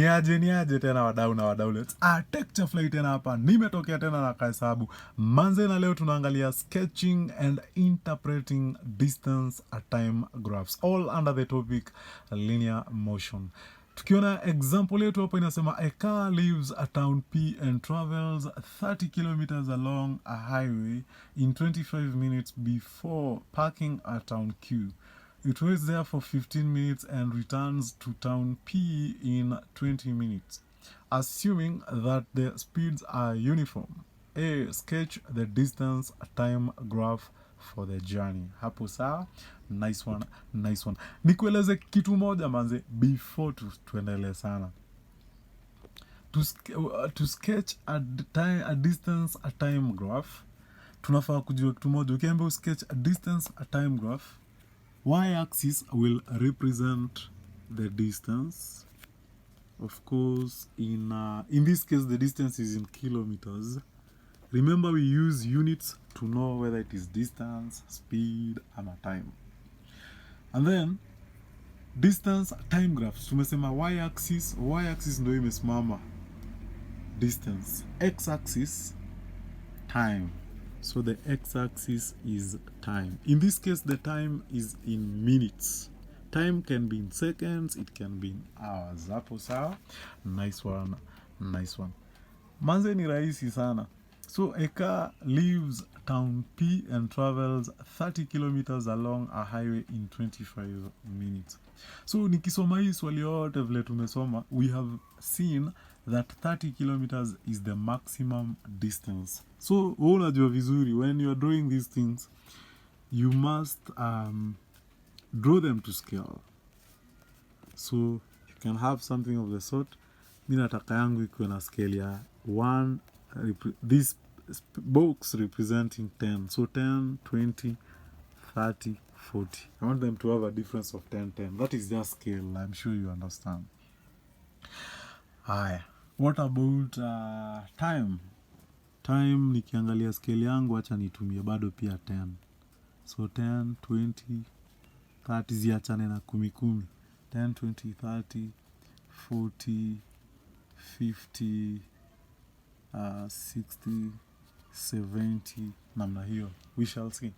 Niaje tena wadau na wadaulet. Teqcher fly tena hapa. Nimetokea tena na kahesabu. Manze na leo tunaangalia sketching and interpreting distance at time graphs. All under the topic linear motion. Tukiona example yetu hapa inasema a car leaves a town P and travels 30 kilometers along a highway in 25 minutes before parking at town Q. It waits there for 15 minutes and returns to town P in 20 minutes. Assuming that the speeds are uniform, A. Sketch the distance time graph for the journey. Hapo sawa? Nice one, nice one. Nikueleze kitu moja manze before tuendelee sana. To sketch a distance a time graph, tunafaa kujua kitu moja. Ukiambiwa sketch a distance a time graph, y-axis will represent the distance. Of course, in this case, the distance is in kilometers. Remember, we use units to know whether it is distance, speed, and time. And then, distance time graphs. Tumesema y-axis ndio imesimama distance. X-axis, time. So the x-axis is time. In this case, the time is in minutes. Time can be in seconds, it can be in hours. Hapo sawa? Nice one, nice one. Manze ni rahisi sana. So a car leaves town P and travels 30 kilometers along a highway in 25 minutes. So nikisoma hii swali yote vile tumesoma, we have seen that 30 kilometers is the maximum distance. So unajua vizuri, when you are drawing these things, you must draw them to scale. So you can have something of the sort. Mimi nataka yangu ikuwe na scale ya 1, this box representing 10. So 10, 20, 30, 40. I want them to have a difference of 10, 10. That is their scale. I'm sure you understand. Haya. What about time? Time nikiangalia scale yangu acha nitumie bado pia 10. So 10, 20, 30 ziachane na 10 10. 10, 20, 30, 40, 50, 60, 70, namna hiyo. We shall see.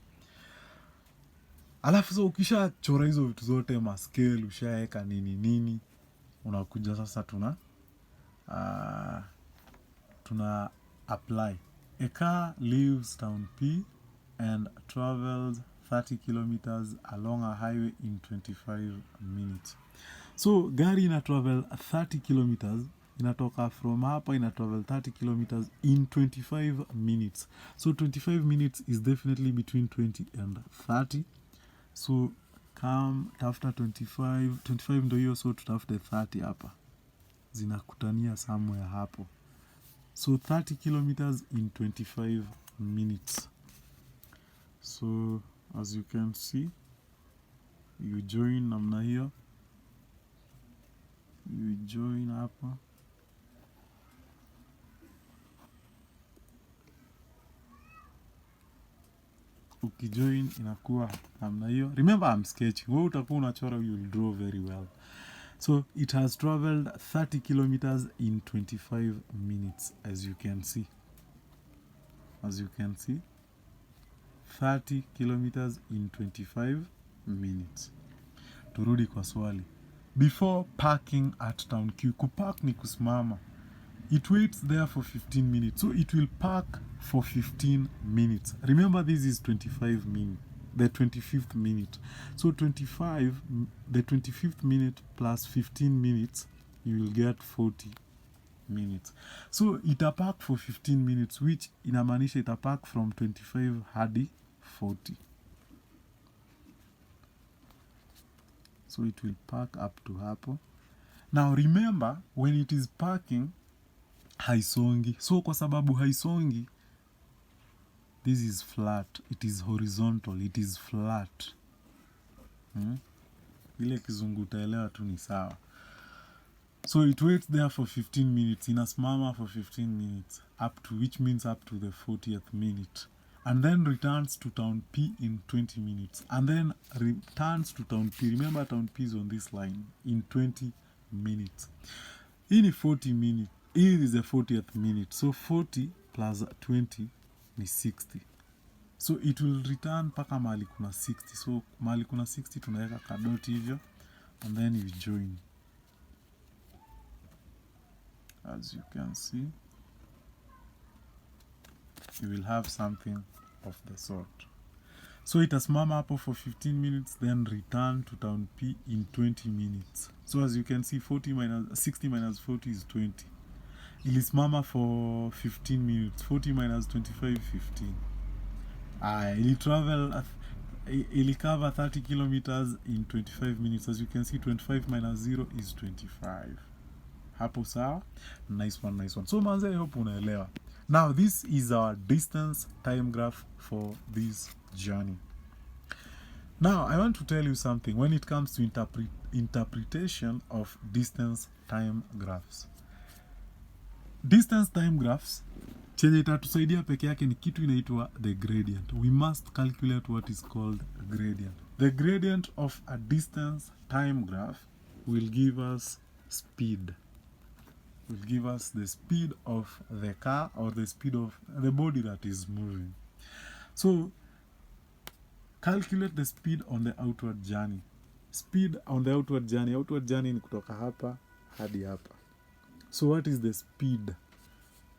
Alafu so ukisha chora hizo vitu zote ma scale ushaeka nini unakuja sasa tuna apply. A car leaves town P and travels 30 kilometers along a highway in 25 minutes. So gari ina travel 30 kilometers, inatoka from hapa ina travel 30 kilometers in 25 minutes. So 25 minutes is definitely between 20 and 30. So come after 25 ndo hiyo, so tutafute 30 hapa. Zinakutania somewhere hapo. So 30 kilometers in 25 minutes. So as you can see, you join namna hiyo. You join hapa. Ukijoin inakuwa namna hiyo. Remember I'm sketching. Wewe utakuwa unachora, you will draw very well. So it has traveled 30 kilometers in 25 minutes, as you can see. As you can see, 30 kilometers in 25 minutes. Turudi kwa swali. Before parking at town Q, kupark ni kusimama. It waits there for 15 minutes. So it will park for 15 minutes. Remember, this is 25 minutes. The 25th minute. So the 25th minute plus 15 minutes, you will get 40 minutes. So itapark for 15 minutes, which inamaanisha itapark from 25 hadi 40. So it will park up to hapo. Now remember, when it is parking, haisongi. So kwa sababu haisongi, this is flat. It is horizontal. It is flat. Ile kizungu utaelewa tu ni sawa. So it waits there for 15 minutes. Inasimama for 15 minutes. Which means up to the 40th minute. And then returns to town P in 20 minutes. And then returns to town P. Remember town P is on this line. In 20 minutes. hii ni 40 minute, hii is the 40th minute, so 40 plus 20 ni 60, so it will return mpaka mahali kuna 60. So mahali kuna 60 tunaweka kadoti hivyo, and then you join. As you can see, you will have something of the sort. So itasimama hapo for 15 minutes, then return to town P in 20 minutes. So as you can see, 60 minus 40 is 20. Ilisimama for 15 minutes. 40 minus 25, 15. Ili cover 30 kilometers in 25 minutes. As you can see, 25 minus 0 is 25. Hapo sawa? Nice one. So manze, I hope unaelewa. Now this is our distance time graph for this journey. Now I want to tell you something when it comes to interpretation of distance time graphs. Distance time graphs, chenye itatusaidia peke yake ni kitu inaitwa the gradient. We must calculate what is called gradient. The gradient of a distance time graph will give us speed. Will give us the speed of the car or the speed of the body that is moving. So calculate the speed on the outward journey. Speed on the outward journey. Outward journey ni kutoka hapa hadi hapa. So what is the speed?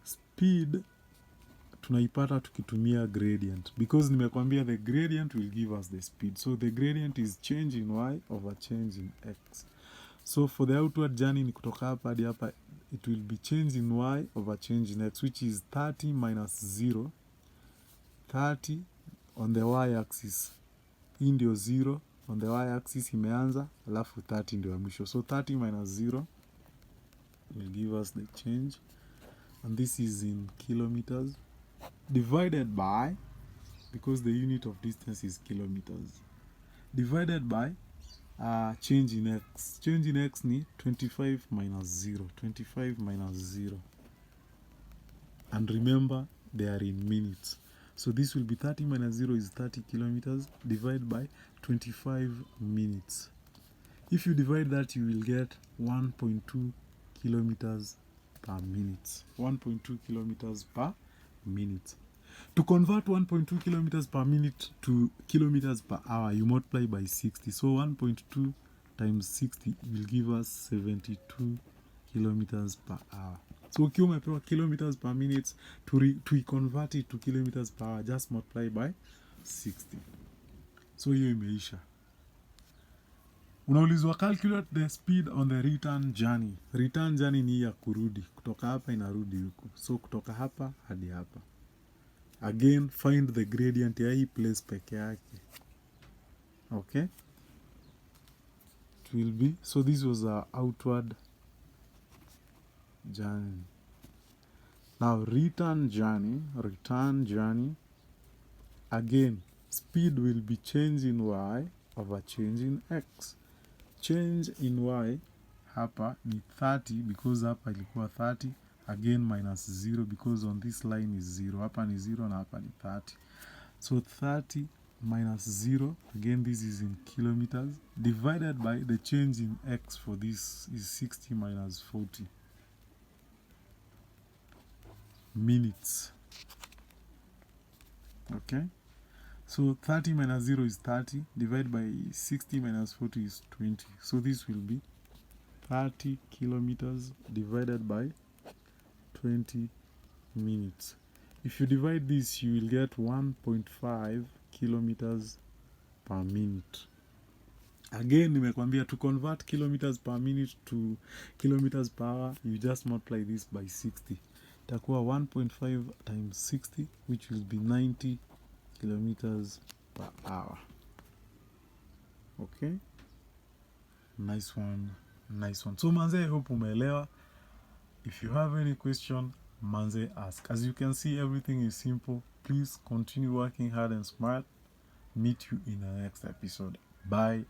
Speed tunaipata tukitumia gradient, because nimekwambia the gradient will give us the speed. So the gradient is change in y over change in x. So for the outward journey ni kutoka hapa hadi hapa, it will be change in y over change in x, which is 30 minus 0. 30 on the y-axis. Hii ndio 0 on the y-axis imeanza, alafu 30 ndio mwisho. So 30 minus 0 will give us the change. And this is in kilometers. Divided by, because the unit of distance is kilometers. Divided by change in x. Change in x ni 25 minus 0. 25 minus 0. And remember, they are in minutes. So this will be 30 minus 0 is 30 kilometers. Divided by 25 minutes. If you divide that, you will get 1.2 kilometers per minute. 1.2 kilometers per minute. To convert 1.2 kilometers per minute to kilometers per hour, you multiply by 60. So 1.2 times 60 will give us 72 kilometers per hour. So ukiwa umepewa kilometers per minute, to convert it to kilometers per hour, just multiply by 60. So hiyo imeisha. Unaulizwa calculate the speed on the return journey. Return journey ni ya kurudi. Kutoka hapa inarudi huku. So kutoka hapa hadi hapa. Again, find the gradient ya hii place peke yake. Okay? It will be, so this was our outward journey. Now return journey. Again, speed will be change in y over change in x. Change in y hapa ni 30 because hapa ilikuwa 30. Again minus 0 because on this line is 0. Hapa ni 0 na hapa ni 30. So 30 minus 0, again this is in kilometers, divided by the change in x for this is 60 minus 40 minutes. Okay? So 30 minus 0 is 30, divided by 60 minus 40 is 20. So this will be 30 kilometers divided by 20 minutes. If you divide this, you will get 1.5 kilometers per minute. Again, nimekwambia to convert kilometers per minute to kilometers per hour, you just multiply this by 60. Itakuwa 1.5 times 60, which will be 90 kilometers per hour. Okay? Nice one. So manze, I hope umeelewa. If you have any question, manze, ask. As you can see, everything is simple. Please continue working hard and smart. Meet you in the next episode. Bye.